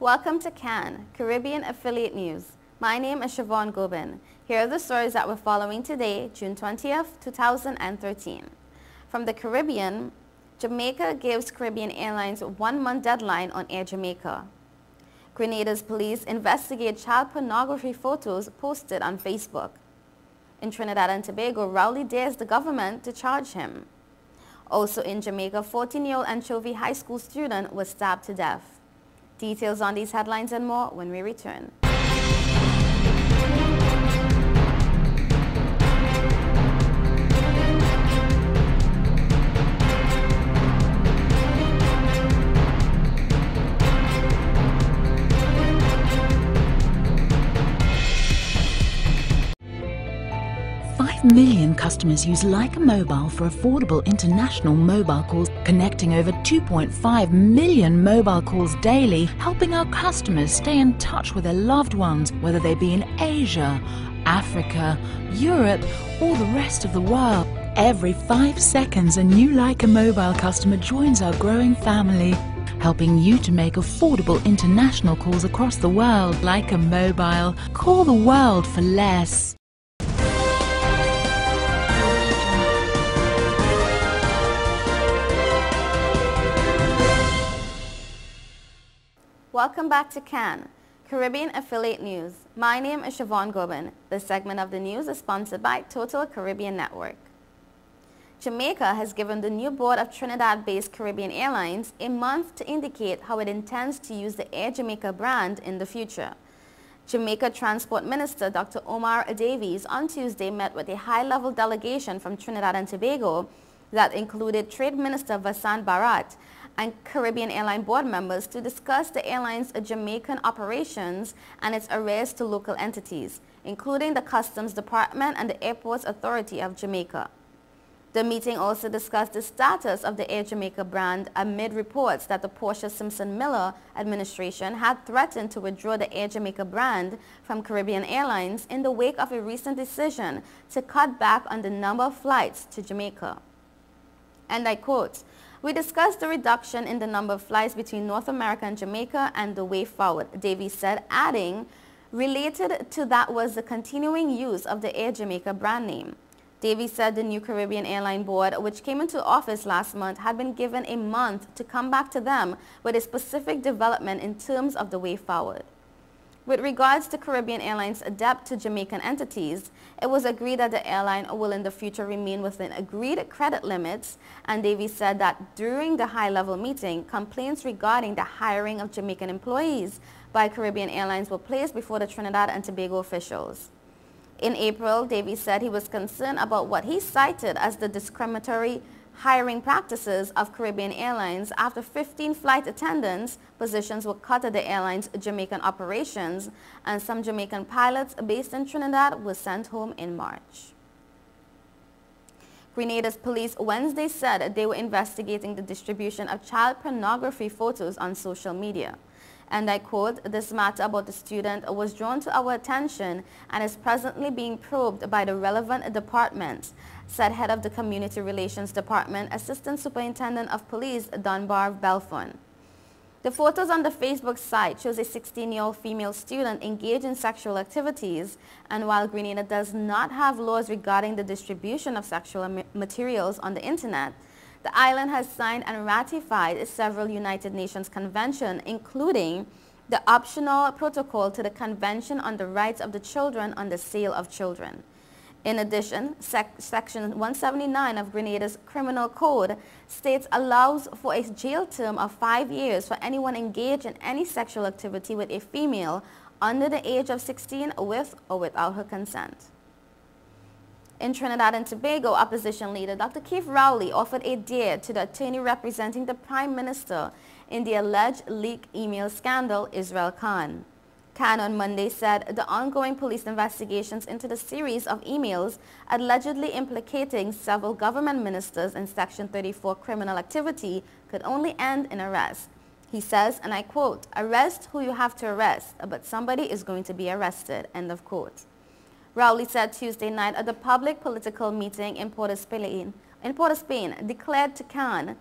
Welcome to CAN, Caribbean Affiliate News. My name is Siobhan Gobin. Here are the stories that we're following today, June 20th, 2013. From the Caribbean, Jamaica gives Caribbean Airlines a 1-month deadline on Air Jamaica. Grenada's police investigate child pornography photos posted on Facebook. In Trinidad and Tobago, Rowley dares the government to charge him. Also in Jamaica, 14-year-old Anchovy High School student was stabbed to death. Details on these headlines and more when we return. 5 million customers use Leica Mobile for affordable international mobile calls, connecting over 2.5 million mobile calls daily, helping our customers stay in touch with their loved ones, whether they be in Asia, Africa, Europe, or the rest of the world. Every 5 seconds, a new Leica Mobile customer joins our growing family, helping you to make affordable international calls across the world. Leica Mobile. Call the world for less. Welcome back to CAN, Caribbean Affiliate News. My name is Siobhan Gobin. This segment of the news is sponsored by Total Caribbean Network. Jamaica has given the new board of Trinidad-based Caribbean Airlines a month to indicate how it intends to use the Air Jamaica brand in the future. Jamaica Transport Minister Dr. Omar Davies on Tuesday met with a high-level delegation from Trinidad and Tobago that included Trade Minister Vasant Bharat and Caribbean Airline board members to discuss the airline's Jamaican operations and its arrears to local entities, including the Customs Department and the Airports Authority of Jamaica. The meeting also discussed the status of the Air Jamaica brand amid reports that the Portia Simpson Miller administration had threatened to withdraw the Air Jamaica brand from Caribbean Airlines in the wake of a recent decision to cut back on the number of flights to Jamaica. And I quote, "We discussed the reduction in the number of flights between North America and Jamaica and the way forward," Davies said, adding, related to that was the continuing use of the Air Jamaica brand name. Davies said the new Caribbean Airline board, which came into office last month, had been given a month to come back to them with a specific development in terms of the way forward. With regards to Caribbean Airlines' debt to Jamaican entities, it was agreed that the airline will in the future remain within agreed credit limits, and Davies said that during the high-level meeting, complaints regarding the hiring of Jamaican employees by Caribbean Airlines were placed before the Trinidad and Tobago officials. In April, Davies said he was concerned about what he cited as the discriminatory hiring practices of Caribbean Airlines after 15 flight attendants positions were cut at the airline's Jamaican operations, and some Jamaican pilots based in Trinidad were sent home in March. Grenada's police Wednesday said they were investigating the distribution of child pornography photos on social media. And I quote, "This matter about the student was drawn to our attention and is presently being probed by the relevant departments," said head of the Community Relations Department, Assistant Superintendent of Police Dunbar Belfon. The photos on the Facebook site shows a 16-year-old female student engaged in sexual activities, and while Grenada does not have laws regarding the distribution of sexual materials on the internet, the island has signed and ratified several United Nations conventions, including the optional protocol to the Convention on the Rights of the Children on the Sale of Children. In addition, Section 179 of Grenada's Criminal Code states allows for a jail term of 5 years for anyone engaged in any sexual activity with a female under the age of 16 with or without her consent. In Trinidad and Tobago, opposition leader Dr. Keith Rowley offered a dare to the attorney representing the Prime Minister in the alleged leak email scandal, Israel Khan. Khan on Monday said the ongoing police investigations into the series of emails allegedly implicating several government ministers in Section 34 criminal activity could only end in arrest. He says, and I quote, "Arrest who you have to arrest, but somebody is going to be arrested," end of quote. Rowley said Tuesday night at the public political meeting in Port of Spain, declared to Khan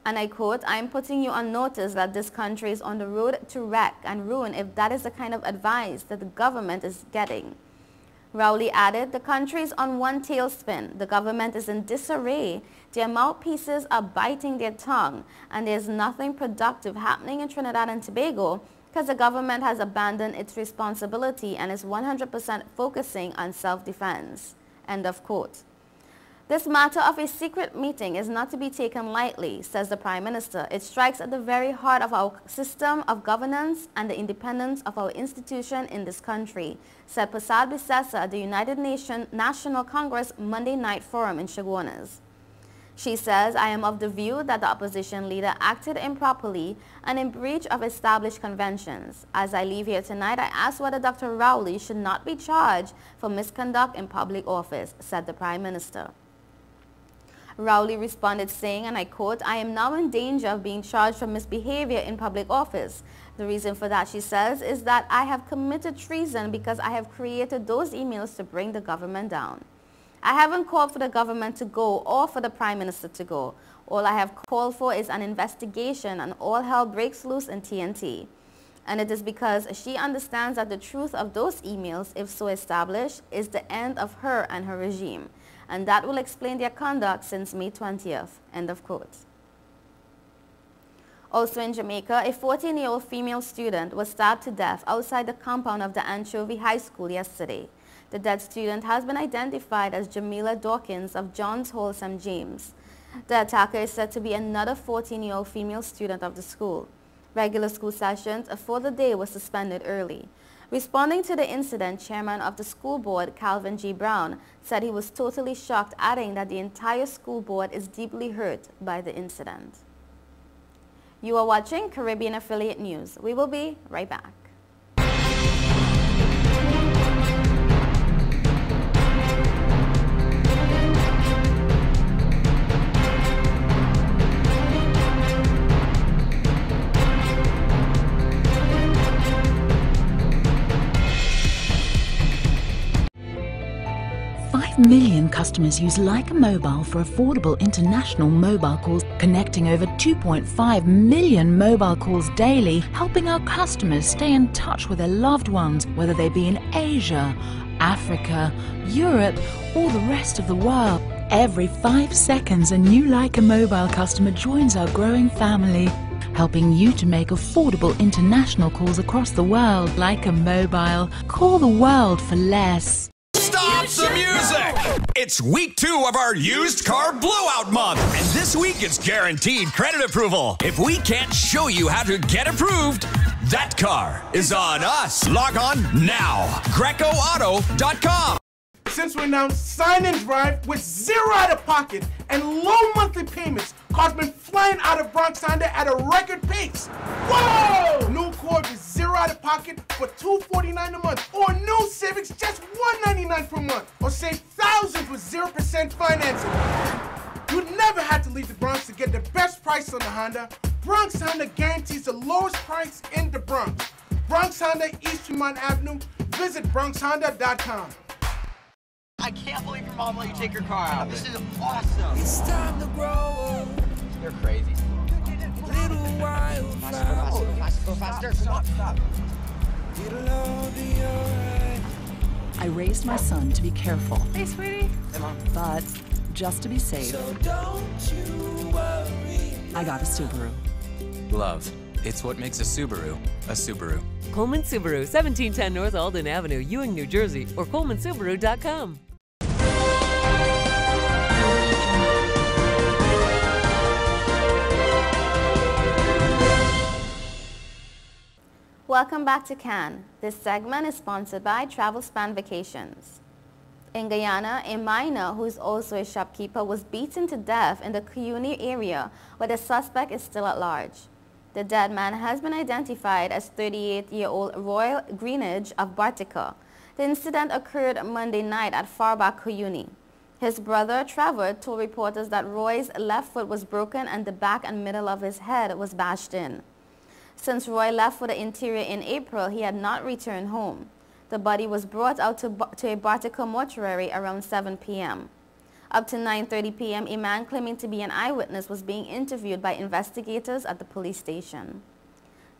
And I quote, "I am putting you on notice that this country is on the road to wreck and ruin if that is the kind of advice that the government is getting." Rowley added, "The country is on one tailspin. The government is in disarray. Their mouthpieces are biting their tongue, and there's nothing productive happening in Trinidad and Tobago because the government has abandoned its responsibility and is 100% focusing on self-defense." End of quote. "This matter of a secret meeting is not to be taken lightly," says the Prime Minister. "It strikes at the very heart of our system of governance and the independence of our institution in this country," said Prasad Bisesa at the United Nations National Congress Monday night forum in Chaguanas. She says, "I am of the view that the opposition leader acted improperly and in breach of established conventions. As I leave here tonight, I ask whether Dr. Rowley should not be charged for misconduct in public office," said the Prime Minister. Rowley responded saying, and I quote, "I am now in danger of being charged for misbehavior in public office. The reason for that," she says, "is that I have committed treason because I have created those emails to bring the government down. I haven't called for the government to go or for the Prime Minister to go. All I have called for is an investigation and all hell breaks loose in TNT. And it is because she understands that the truth of those emails, if so established, is the end of her and her regime. And that will explain their conduct since May 20th, end of quote. Also in Jamaica, a 14-year-old female student was stabbed to death outside the compound of the Anchovy High School yesterday. The dead student has been identified as Jamila Dawkins of Johns Hall St. James. The attacker is said to be another 14-year-old female student of the school. Regular school sessions for the day were suspended early. Responding to the incident, Chairman of the school board, Calvin G. Brown, said he was totally shocked, adding that the entire school board is deeply hurt by the incident. You are watching Caribbean Affiliate News. We will be right back. Million customers use Leica Mobile for affordable international mobile calls, connecting over 2.5 million mobile calls daily, helping our customers stay in touch with their loved ones, whether they be in Asia, Africa, Europe, or the rest of the world. Every 5 seconds, a new Leica Mobile customer joins our growing family, helping you to make affordable international calls across the world. Leica Mobile. Call the world for less. Stop the music! It's week 2 of our used car blowout month, and this week it's guaranteed credit approval. If we can't show you how to get approved, that car is on us. Log on now. GrecoAuto.com. Since we announced Sign and Drive with 0 out-of-pocket and low monthly payments, cars been flying out of Bronx Honda at a record pace. Whoa! New Accord with 0 out-of-pocket for $249 a month, or new Civics just $199 per month, or save thousands with 0% financing. You never had to leave the Bronx to get the best price on the Honda. Bronx Honda guarantees the lowest price in the Bronx. Bronx Honda, East Tremont Avenue. Visit BronxHonda.com. I can't believe your mom let you take your car out. This is awesome. It's time to grow up. You're crazy. Little while Go faster. Stop. It'll all be alright. I raised my son to be careful. Hey, sweetie. Hey, Mom. But just to be safe, So don't you worry. I got a Subaru. Love. It's what makes a Subaru a Subaru. Coleman Subaru, 1710 North Alden Avenue, Ewing, New Jersey, or ColemanSubaru.com. Welcome back to Cannes. This segment is sponsored by TravelSpan Vacations. In Guyana, a minor who is also a shopkeeper was beaten to death in the Cuyuni area, where the suspect is still at large. The dead man has been identified as 38-year-old Royal Greenidge of Bartica. The incident occurred Monday night at Farbach, Cuyuni. His brother, Trevor, told reporters that Roy's left foot was broken and the back and middle of his head was bashed in. Since Roy left for the interior in April, he had not returned home. The body was brought out to a Bartica mortuary around 7 p.m. Up to 9:30 p.m., a man claiming to be an eyewitness was being interviewed by investigators at the police station.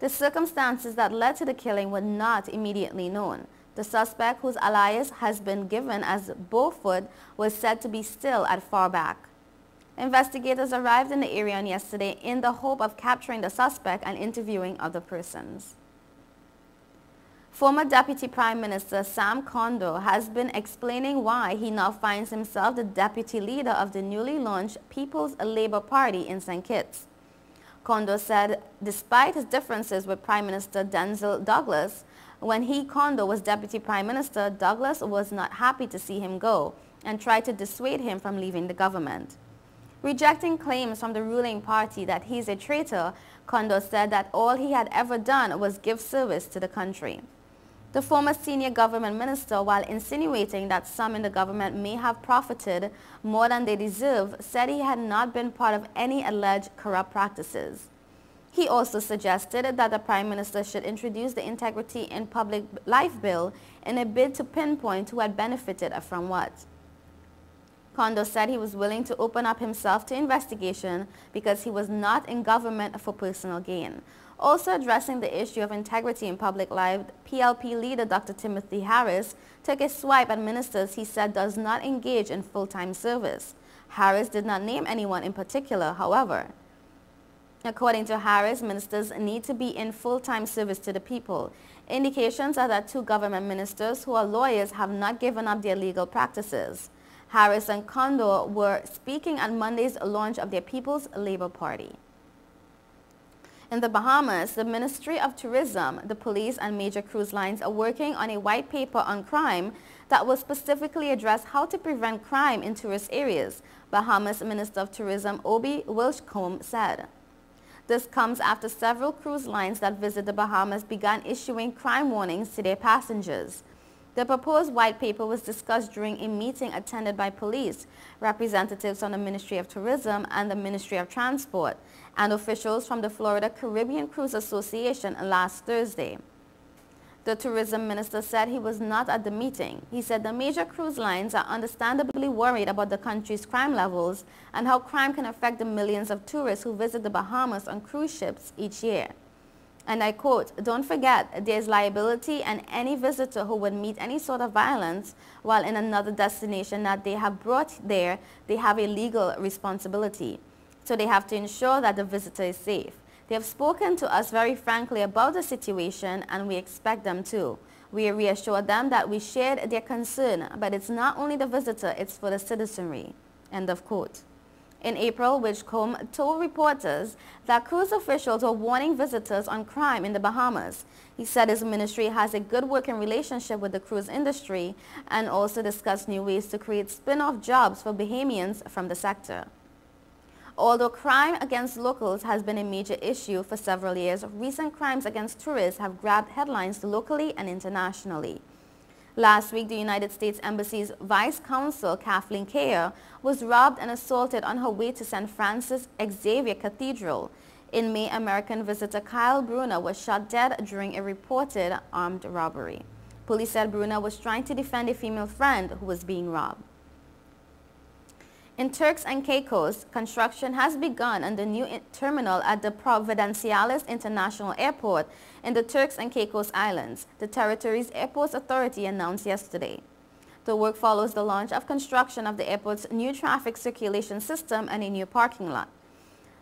The circumstances that led to the killing were not immediately known. The suspect, whose alias has been given as Beaufort, was said to be still at Farback. Investigators arrived in the area on yesterday in the hope of capturing the suspect and interviewing other persons. Former Deputy Prime Minister Sam Kondo has been explaining why he now finds himself the deputy leader of the newly launched People's Labour Party in St. Kitts. Kondo said despite his differences with Prime Minister Denzil Douglas, when Kondo was Deputy Prime Minister, Douglas was not happy to see him go and tried to dissuade him from leaving the government. Rejecting claims from the ruling party that he's a traitor, Kondo said that all he had ever done was give service to the country. The former senior government minister, while insinuating that some in the government may have profited more than they deserve, said he had not been part of any alleged corrupt practices. He also suggested that the Prime Minister should introduce the Integrity in Public Life Bill in a bid to pinpoint who had benefited from what. Kondo said he was willing to open up himself to investigation because he was not in government for personal gain. Also addressing the issue of integrity in public life, PLP leader Dr. Timothy Harris took a swipe at ministers he said does not engage in full-time service. Harris did not name anyone in particular, however. According to Harris, ministers need to be in full-time service to the people. Indications are that two government ministers who are lawyers have not given up their legal practices. Harris and Kondo were speaking at Monday's launch of their People's Labour Party. In the Bahamas, the Ministry of Tourism, the police and major cruise lines are working on a white paper on crime that will specifically address how to prevent crime in tourist areas, Bahamas Minister of Tourism Obi Wilchcombe said. This comes after several cruise lines that visit the Bahamas began issuing crime warnings to their passengers. The proposed white paper was discussed during a meeting attended by police, representatives from the Ministry of Tourism and the Ministry of Transport, and officials from the Florida Caribbean Cruise Association last Thursday. The tourism minister said he was not at the meeting. He said the major cruise lines are understandably worried about the country's crime levels and how crime can affect the millions of tourists who visit the Bahamas on cruise ships each year. And I quote, "Don't forget, there's liability, and any visitor who would meet any sort of violence while in another destination that they have brought there, they have a legal responsibility. So they have to ensure that the visitor is safe. They have spoken to us very frankly about the situation, and we expect them to. We reassured them that we shared their concern, but it's not only the visitor, it's for the citizenry." End of quote. In April, Wilchcombe told reporters that cruise officials were warning visitors on crime in the Bahamas. He said his ministry has a good working relationship with the cruise industry and also discussed new ways to create spin-off jobs for Bahamians from the sector. Although crime against locals has been a major issue for several years, recent crimes against tourists have grabbed headlines locally and internationally. Last week, the United States Embassy's Vice Consul, Kathleen Kayer, was robbed and assaulted on her way to St. Francis Xavier Cathedral. In May, American visitor Kyle Bruner was shot dead during a reported armed robbery. Police said Bruner was trying to defend a female friend who was being robbed. In Turks and Caicos, construction has begun on the new terminal at the Providenciales International Airport in the Turks and Caicos Islands, the territory's airports authority announced yesterday. The work follows the launch of construction of the airport's new traffic circulation system and a new parking lot.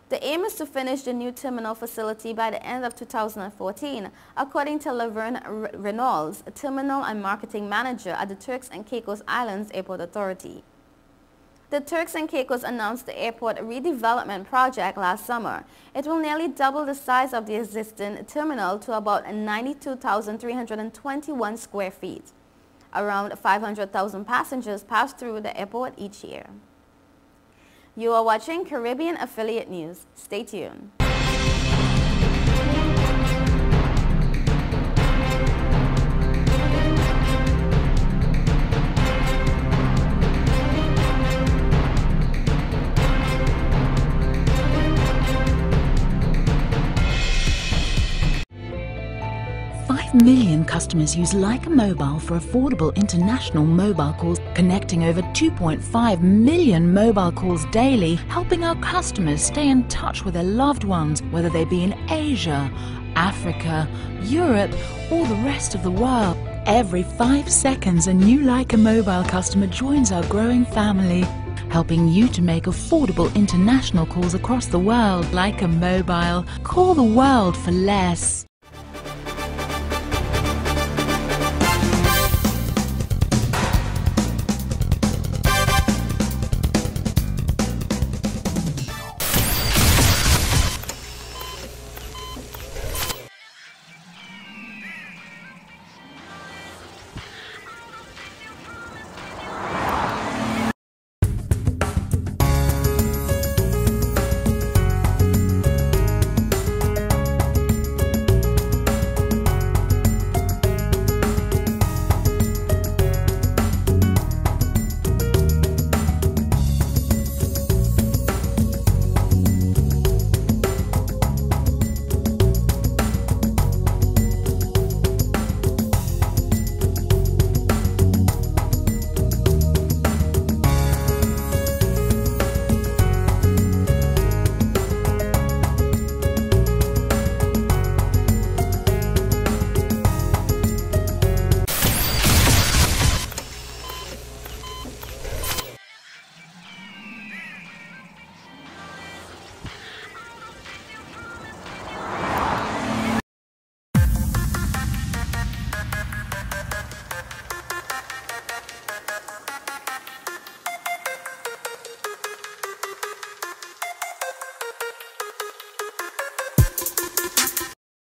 The aim is to finish the new terminal facility by the end of 2014, according to Laverne Reynolds, Terminal and Marketing Manager at the Turks and Caicos Islands Airport Authority. The Turks and Caicos announced the airport redevelopment project last summer. It will nearly double the size of the existing terminal to about 92,321 square feet. Around 500,000 passengers pass through the airport each year. You are watching Caribbean Affiliate News. Stay tuned. million customers use Leica Mobile for affordable international mobile calls, connecting over 2.5 million mobile calls daily, helping our customers stay in touch with their loved ones, whether they be in Asia, Africa, Europe, or the rest of the world. Every 5 seconds, a new Leica Mobile customer joins our growing family, helping you to make affordable international calls across the world. Leica Mobile. Call the world for less.